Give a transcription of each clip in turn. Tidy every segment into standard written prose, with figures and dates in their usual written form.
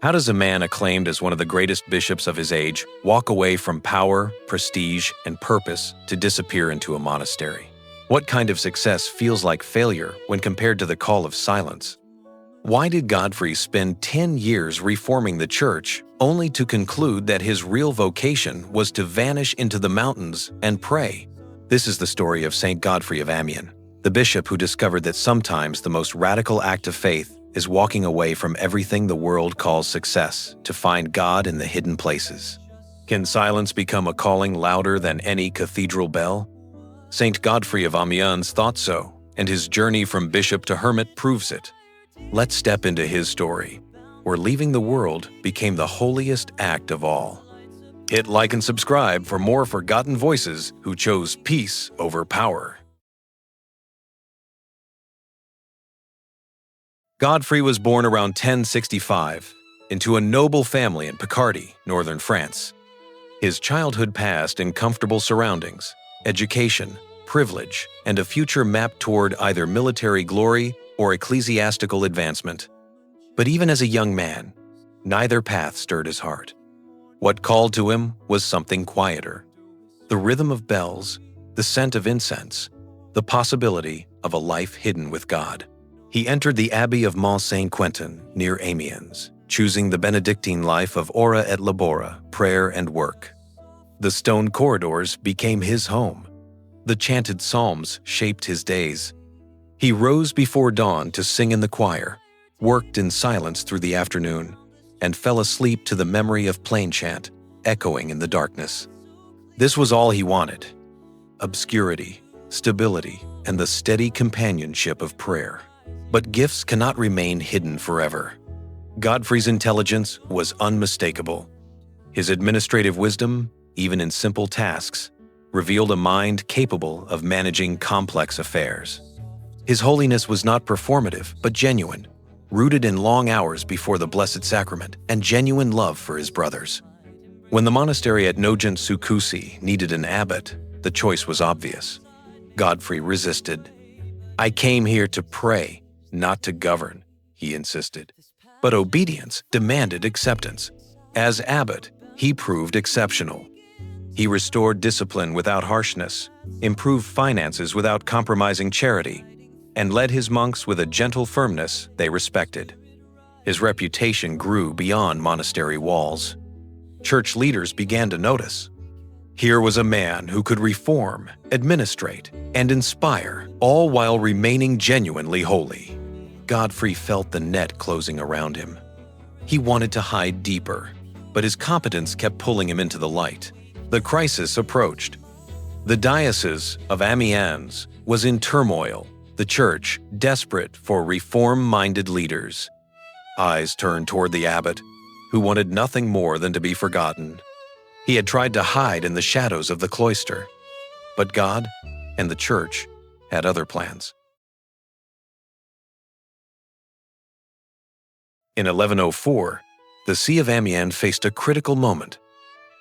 How does a man acclaimed as one of the greatest bishops of his age walk away from power, prestige, and purpose to disappear into a monastery? What kind of success feels like failure when compared to the call of silence? Why did Godfrey spend 10 years reforming the church only to conclude that his real vocation was to vanish into the mountains and pray? This is the story of Saint Godfrey of Amiens, the bishop who discovered that sometimes the most radical act of faith is walking away from everything the world calls success to find God in the hidden places. Can silence become a calling louder than any cathedral bell? Saint Godfrey of Amiens thought so, and his journey from bishop to hermit proves it. Let's step into his story, where leaving the world became the holiest act of all. Hit like and subscribe for more forgotten voices who chose peace over power. Godfrey was born around 1065 into a noble family in Picardy, northern France. His childhood passed in comfortable surroundings, education, privilege, and a future mapped toward either military glory or ecclesiastical advancement. But even as a young man, neither path stirred his heart. What called to him was something quieter: the rhythm of bells, the scent of incense, the possibility of a life hidden with God. He entered the Abbey of Mont-Saint-Quentin near Amiens, choosing the Benedictine life of ora et labora, prayer and work. The stone corridors became his home. The chanted psalms shaped his days. He rose before dawn to sing in the choir, worked in silence through the afternoon, and fell asleep to the memory of plain chant echoing in the darkness. This was all he wanted: obscurity, stability, and the steady companionship of prayer. But gifts cannot remain hidden forever. Godfrey's intelligence was unmistakable. His administrative wisdom, even in simple tasks, revealed a mind capable of managing complex affairs. His holiness was not performative, but genuine, rooted in long hours before the Blessed Sacrament and genuine love for his brothers. When the monastery at Nov.8 needed an abbot, the choice was obvious. Godfrey resisted. "I came here to pray, not to govern," he insisted. But obedience demanded acceptance. As abbot, he proved exceptional. He restored discipline without harshness, improved finances without compromising charity, and led his monks with a gentle firmness they respected. His reputation grew beyond monastery walls. Church leaders began to notice. Here was a man who could reform, administrate, and inspire, all while remaining genuinely holy. Godfrey felt the net closing around him. He wanted to hide deeper, but his competence kept pulling him into the light. The crisis approached. The diocese of Amiens was in turmoil, the church desperate for reform-minded leaders. Eyes turned toward the abbot, who wanted nothing more than to be forgotten. He had tried to hide in the shadows of the cloister, but God and the church had other plans. In 1104, the See of Amiens faced a critical moment.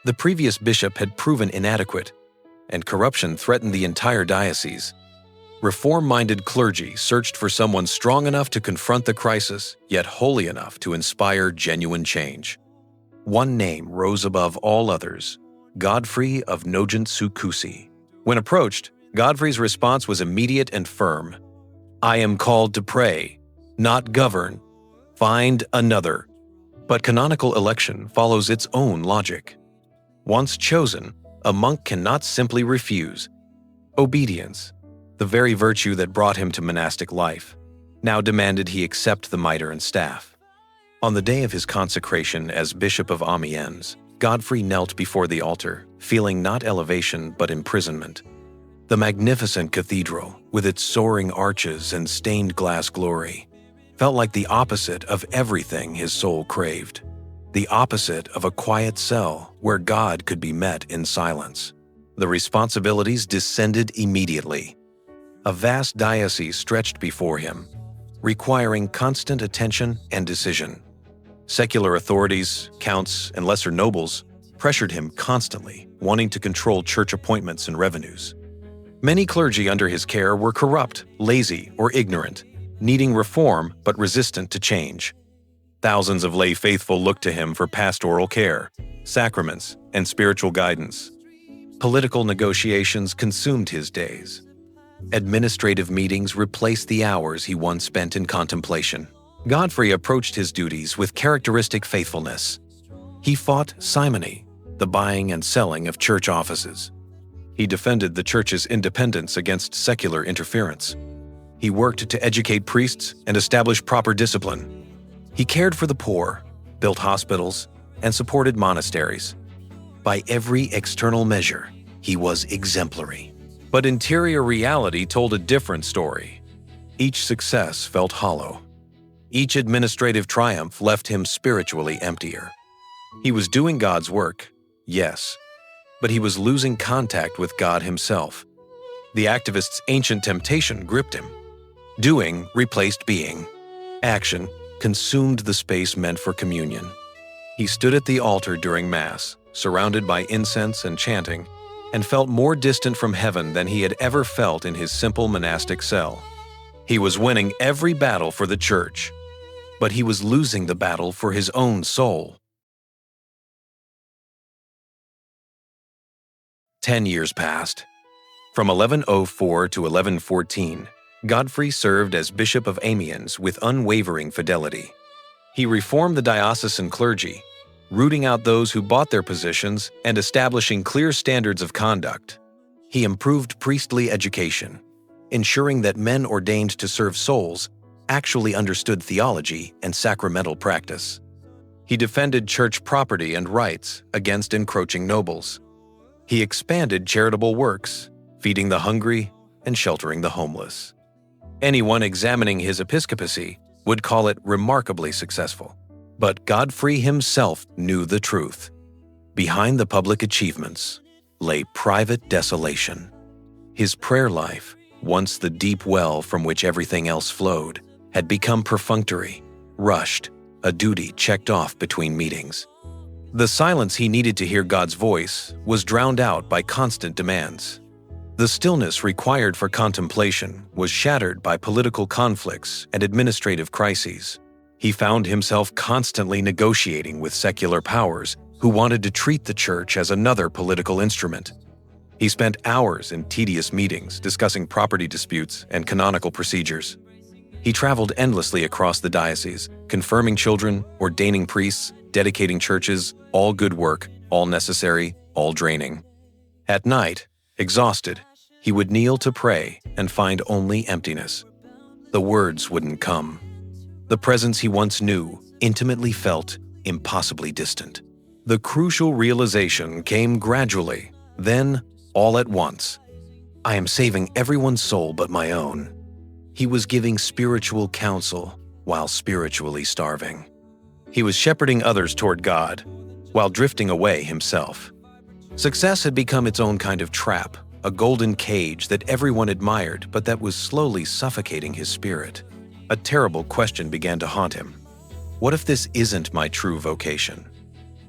The previous bishop had proven inadequate, and corruption threatened the entire diocese. Reform-minded clergy searched for someone strong enough to confront the crisis, yet holy enough to inspire genuine change. One name rose above all others: Godfrey of Nov.8. When approached, Godfrey's response was immediate and firm. "I am called to pray, not govern. Find another." But canonical election follows its own logic. Once chosen, a monk cannot simply refuse. Obedience, the very virtue that brought him to monastic life, now demanded he accept the mitre and staff. On the day of his consecration as Bishop of Amiens, Godfrey knelt before the altar, feeling not elevation but imprisonment. The magnificent cathedral, with its soaring arches and stained glass glory, felt like the opposite of everything his soul craved. The opposite of a quiet cell where God could be met in silence. The responsibilities descended immediately. A vast diocese stretched before him, requiring constant attention and decision. Secular authorities, counts, and lesser nobles pressured him constantly, wanting to control church appointments and revenues. Many clergy under his care were corrupt, lazy, or ignorant, needing reform but resistant to change. Thousands of lay faithful looked to him for pastoral care, sacraments, and spiritual guidance. Political negotiations consumed his days. Administrative meetings replaced the hours he once spent in contemplation. Godfrey approached his duties with characteristic faithfulness. He fought simony, the buying and selling of church offices. He defended the church's independence against secular interference. He worked to educate priests and establish proper discipline. He cared for the poor, built hospitals, and supported monasteries. By every external measure, he was exemplary. But interior reality told a different story. Each success felt hollow. Each administrative triumph left him spiritually emptier. He was doing God's work, yes, but he was losing contact with God himself. The activist's ancient temptation gripped him. Doing replaced being. Action consumed the space meant for communion. He stood at the altar during Mass, surrounded by incense and chanting, and felt more distant from heaven than he had ever felt in his simple monastic cell. He was winning every battle for the church, but he was losing the battle for his own soul. 10 years passed. From 1104 to 1114, Godfrey served as Bishop of Amiens with unwavering fidelity. He reformed the diocesan clergy, rooting out those who bought their positions and establishing clear standards of conduct. He improved priestly education, ensuring that men ordained to serve souls actually understood theology and sacramental practice. He defended church property and rights against encroaching nobles. He expanded charitable works, feeding the hungry and sheltering the homeless. Anyone examining his episcopacy would call it remarkably successful. But Godfrey himself knew the truth. Behind the public achievements lay private desolation. His prayer life, once the deep well from which everything else flowed, had become perfunctory, rushed, a duty checked off between meetings. The silence he needed to hear God's voice was drowned out by constant demands. The stillness required for contemplation was shattered by political conflicts and administrative crises. He found himself constantly negotiating with secular powers who wanted to treat the church as another political instrument. He spent hours in tedious meetings discussing property disputes and canonical procedures. He traveled endlessly across the diocese, confirming children, ordaining priests, dedicating churches, all good work, all necessary, all draining. At night, exhausted, he would kneel to pray and find only emptiness. The words wouldn't come. The presence he once knew, intimately felt, impossibly distant. The crucial realization came gradually, then all at once. I am saving everyone's soul but my own. He was giving spiritual counsel while spiritually starving. He was shepherding others toward God while drifting away himself. Success had become its own kind of trap, a golden cage that everyone admired but that was slowly suffocating his spirit. A terrible question began to haunt him. What if this isn't my true vocation?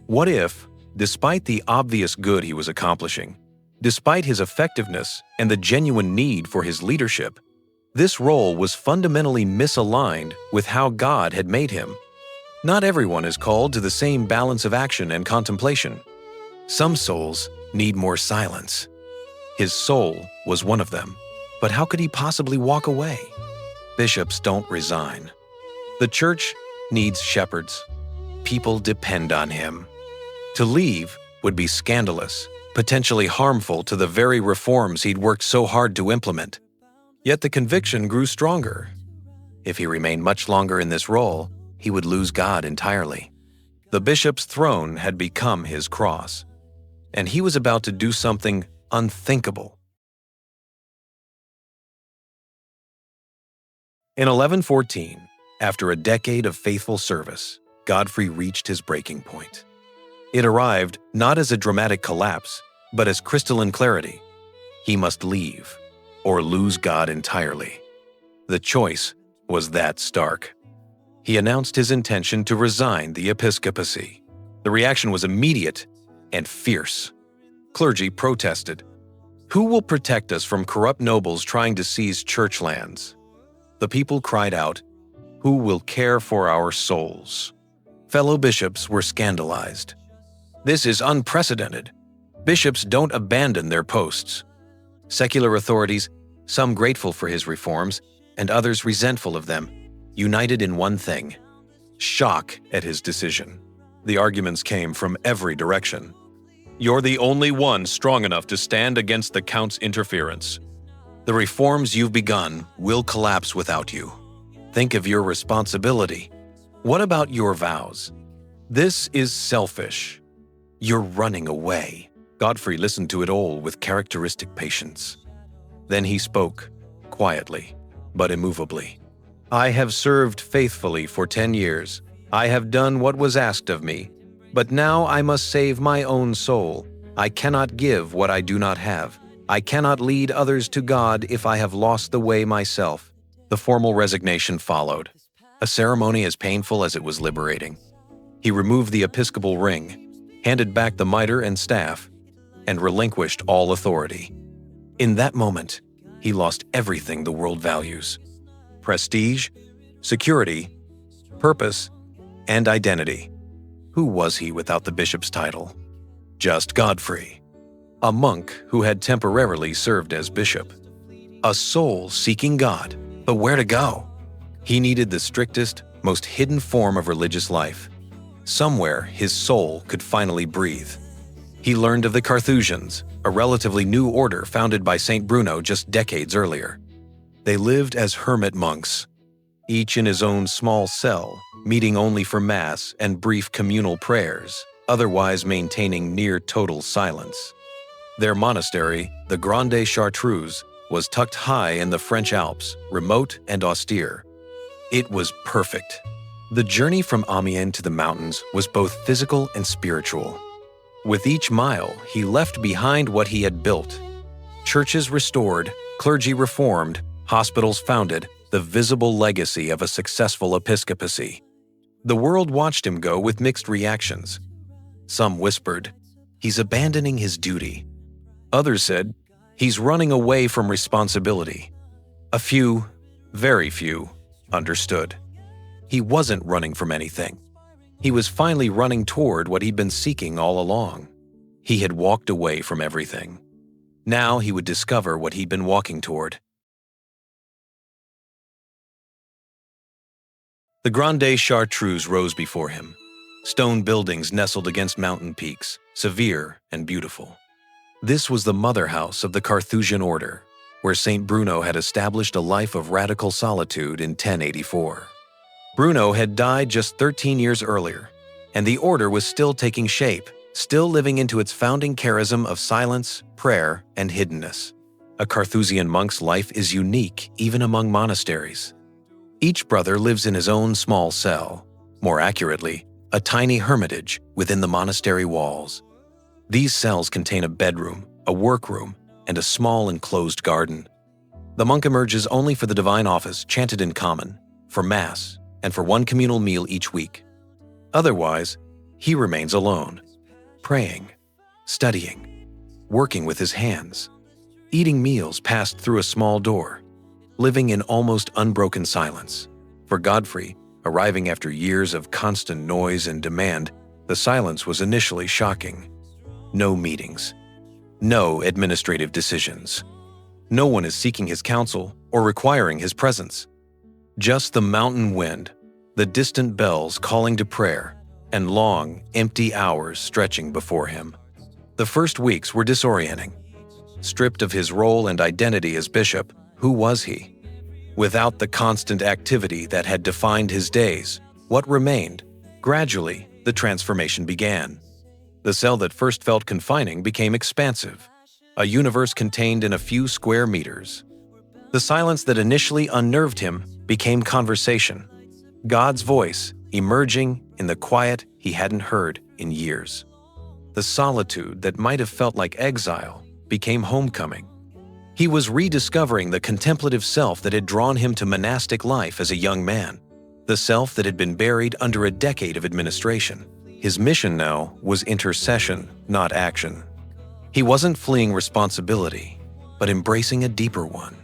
What if, despite the obvious good he was accomplishing, despite his effectiveness and the genuine need for his leadership, this role was fundamentally misaligned with how God had made him? Not everyone is called to the same balance of action and contemplation. Some souls need more silence. His soul was one of them, but how could he possibly walk away? Bishops don't resign. The church needs shepherds. People depend on him. To leave would be scandalous, potentially harmful to the very reforms he'd worked so hard to implement. Yet the conviction grew stronger. If he remained much longer in this role, he would lose God entirely. The bishop's throne had become his cross, and he was about to do something unthinkable. In 1114, after a decade of faithful service, Godfrey reached his breaking point. It arrived not as a dramatic collapse, but as crystalline clarity. He must leave, or lose God entirely. The choice was that stark. He announced his intention to resign the episcopacy. The reaction was immediate and fierce. Clergy protested. Who will protect us from corrupt nobles trying to seize church lands? The people cried out, who will care for our souls? Fellow bishops were scandalized. "This is unprecedented. Bishops don't abandon their posts." Secular authorities, some grateful for his reforms and others resentful of them, united in one thing: shock at his decision. The arguments came from every direction. "You're the only one strong enough to stand against the Count's interference. The reforms you've begun will collapse without you. Think of your responsibility. What about your vows? This is selfish. You're running away." Godfrey listened to it all with characteristic patience. Then he spoke, quietly, but immovably. "I have served faithfully for 10 years. I have done what was asked of me. But now I must save my own soul. I cannot give what I do not have. I cannot lead others to God if I have lost the way myself." The formal resignation followed, a ceremony as painful as it was liberating. He removed the episcopal ring, handed back the mitre and staff, and relinquished all authority. In that moment, he lost everything the world values: prestige, security, purpose, and identity. Who was he without the bishop's title? Just Godfrey, a monk who had temporarily served as bishop. A soul seeking God, but where to go? He needed the strictest, most hidden form of religious life. Somewhere his soul could finally breathe. He learned of the Carthusians, a relatively new order founded by Saint Bruno just decades earlier. They lived as hermit monks, each in his own small cell, meeting only for Mass and brief communal prayers, otherwise maintaining near total silence. Their monastery, the Grande Chartreuse, was tucked high in the French Alps, remote and austere. It was perfect. The journey from Amiens to the mountains was both physical and spiritual. With each mile, he left behind what he had built. Churches restored, clergy reformed, hospitals founded, the visible legacy of a successful episcopacy. The world watched him go with mixed reactions. Some whispered, "He's abandoning his duty." Others said, "He's running away from responsibility." A few, very few, understood. He wasn't running from anything. He was finally running toward what he'd been seeking all along. He had walked away from everything. Now he would discover what he'd been walking toward. The Grande Chartreuse rose before him. Stone buildings nestled against mountain peaks, severe and beautiful. This was the mother house of the Carthusian order, where Saint Bruno had established a life of radical solitude in 1084. Bruno had died just 13 years earlier, and the order was still taking shape, still living into its founding charism of silence, prayer, and hiddenness. A Carthusian monk's life is unique even among monasteries. Each brother lives in his own small cell, more accurately, a tiny hermitage within the monastery walls. These cells contain a bedroom, a workroom, and a small enclosed garden. The monk emerges only for the divine office chanted in common, for Mass, and for one communal meal each week. Otherwise, he remains alone, praying, studying, working with his hands, eating meals passed through a small door, living in almost unbroken silence. For Godfrey, arriving after years of constant noise and demand, the silence was initially shocking. No meetings, no administrative decisions. No one is seeking his counsel or requiring his presence. Just the mountain wind, the distant bells calling to prayer, and long, empty hours stretching before him. The first weeks were disorienting. Stripped of his role and identity as bishop, who was he? Without the constant activity that had defined his days, what remained? Gradually, the transformation began. The cell that first felt confining became expansive, a universe contained in a few square meters. The silence that initially unnerved him became conversation, God's voice emerging in the quiet he hadn't heard in years. The solitude that might have felt like exile became homecoming. He was rediscovering the contemplative self that had drawn him to monastic life as a young man, the self that had been buried under a decade of administration. His mission now was intercession, not action. He wasn't fleeing responsibility, but embracing a deeper one,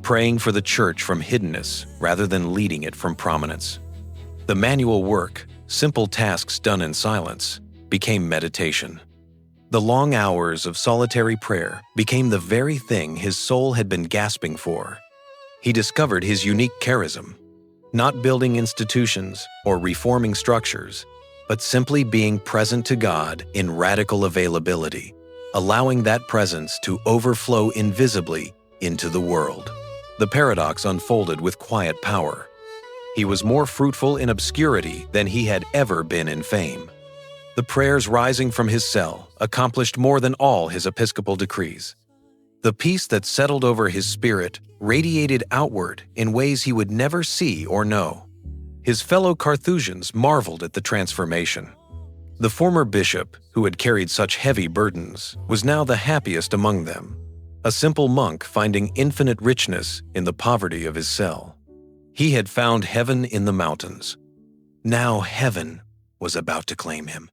praying for the church from hiddenness rather than leading it from prominence. The manual work, simple tasks done in silence became meditation. The long hours of solitary prayer became the very thing his soul had been gasping for. He discovered his unique charism, not building institutions or reforming structures, but simply being present to God in radical availability, allowing that presence to overflow invisibly into the world. The paradox unfolded with quiet power. He was more fruitful in obscurity than he had ever been in fame. The prayers rising from his cell accomplished more than all his episcopal decrees. The peace that settled over his spirit radiated outward in ways he would never see or know. His fellow Carthusians marveled at the transformation. The former bishop, who had carried such heavy burdens, was now the happiest among them, a simple monk finding infinite richness in the poverty of his cell. He had found heaven in the mountains. Now heaven was about to claim him.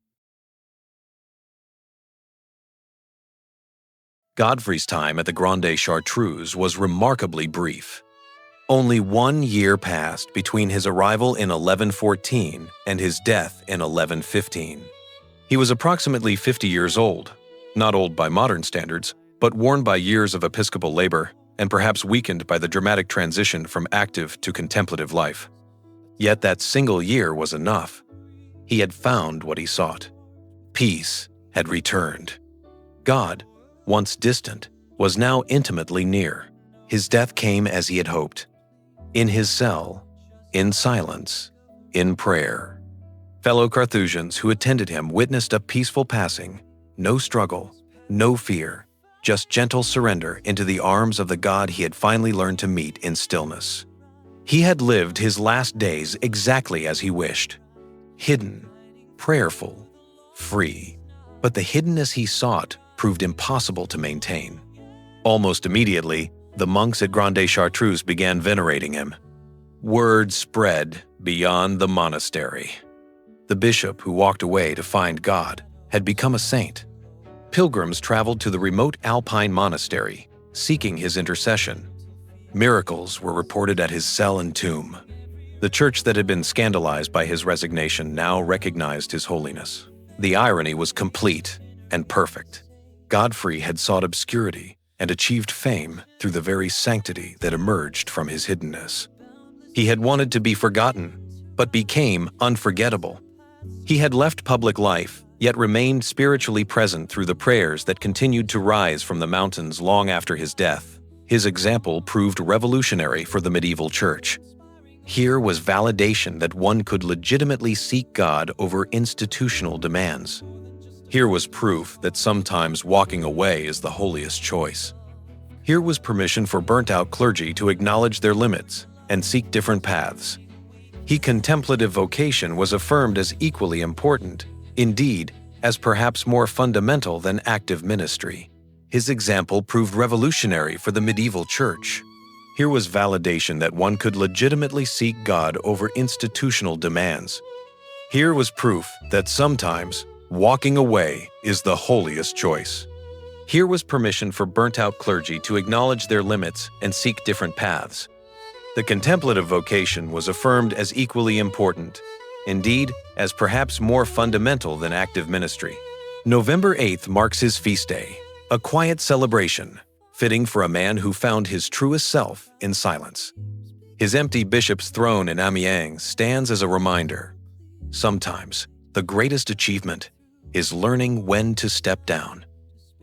Godfrey's time at the Grande Chartreuse was remarkably brief. Only 1 year passed between his arrival in 1114 and his death in 1115. He was approximately 50 years old, not old by modern standards, but worn by years of episcopal labor and perhaps weakened by the dramatic transition from active to contemplative life. Yet that single year was enough. He had found what he sought. Peace had returned. God, once distant, was now intimately near. His death came as he had hoped. In his cell, in silence, in prayer. Fellow Carthusians who attended him witnessed a peaceful passing, no struggle, no fear, just gentle surrender into the arms of the God he had finally learned to meet in stillness. He had lived his last days exactly as he wished. Hidden, prayerful, free. But the hiddenness he sought proved impossible to maintain. Almost immediately, the monks at Grande Chartreuse began venerating him. Word spread beyond the monastery. The bishop who walked away to find God had become a saint. Pilgrims traveled to the remote alpine monastery, seeking his intercession. Miracles were reported at his cell and tomb. The church that had been scandalized by his resignation now recognized his holiness. The irony was complete and perfect. Godfrey had sought obscurity and achieved fame through the very sanctity that emerged from his hiddenness. He had wanted to be forgotten, but became unforgettable. He had left public life, yet remained spiritually present through the prayers that continued to rise from the mountains long after his death. His example proved revolutionary for the medieval church. Here was validation that one could legitimately seek God over institutional demands. Here was proof that sometimes walking away is the holiest choice. Here was permission for burnt-out clergy to acknowledge their limits and seek different paths. Contemplative vocation was affirmed as equally important, indeed, as perhaps more fundamental than active ministry. His example proved revolutionary for the medieval church. Here was validation that one could legitimately seek God over institutional demands. Here was proof that sometimes walking away is the holiest choice. Here was permission for burnt-out clergy to acknowledge their limits and seek different paths. The contemplative vocation was affirmed as equally important, indeed, as perhaps more fundamental than active ministry. November 8th marks his feast day, a quiet celebration, fitting for a man who found his truest self in silence. His empty bishop's throne in Amiens stands as a reminder. Sometimes, the greatest achievement is learning when to step down.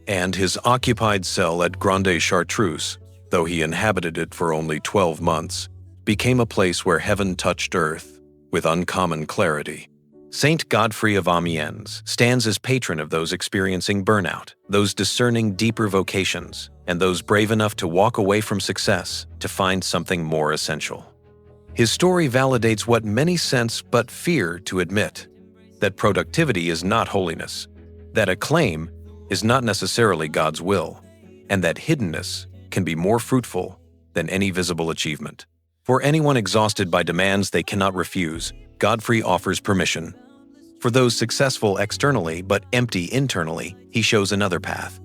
And his occupied cell at Grande Chartreuse, though he inhabited it for only 12 months, became a place where heaven touched earth with uncommon clarity. Saint Godfrey of Amiens stands as patron of those experiencing burnout, those discerning deeper vocations, and those brave enough to walk away from success to find something more essential. His story validates what many sense but fear to admit: that productivity is not holiness, that acclaim is not necessarily God's will, and that hiddenness can be more fruitful than any visible achievement. For anyone exhausted by demands they cannot refuse, Godfrey offers permission. For those successful externally but empty internally, he shows another path.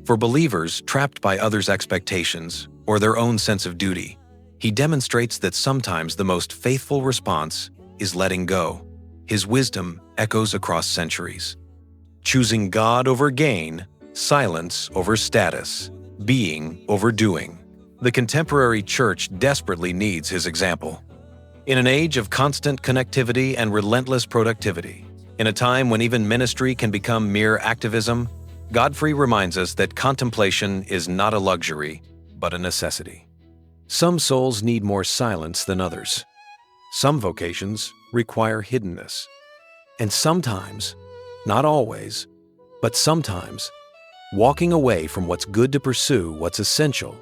For believers trapped by others' expectations or their own sense of duty, he demonstrates that sometimes the most faithful response is letting go. his wisdom echoes across centuries. Choosing God over gain, silence over status, being over doing. The contemporary church desperately needs his example. In an age of constant connectivity and relentless productivity, in a time when even ministry can become mere activism, Godfrey reminds us that contemplation is not a luxury, but a necessity. Some souls need more silence than others. Some vocations require hiddenness. And sometimes, not always, but sometimes, walking away from what's good to pursue what's essential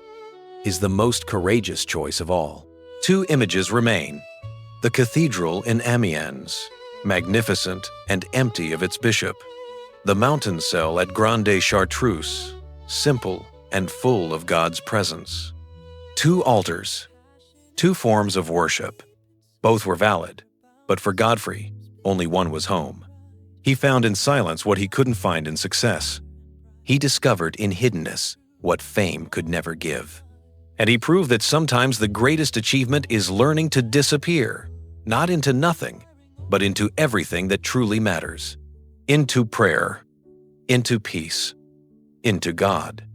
is the most courageous choice of all. Two images remain. The cathedral in Amiens, magnificent and empty of its bishop. The mountain cell at Grande Chartreuse, simple and full of God's presence. Two altars, two forms of worship. Both were valid, but for Godfrey, only one was home. He found in silence what he couldn't find in success. He discovered in hiddenness what fame could never give. And he proved that sometimes the greatest achievement is learning to disappear, not into nothing, but into everything that truly matters. Into prayer, into peace, into God.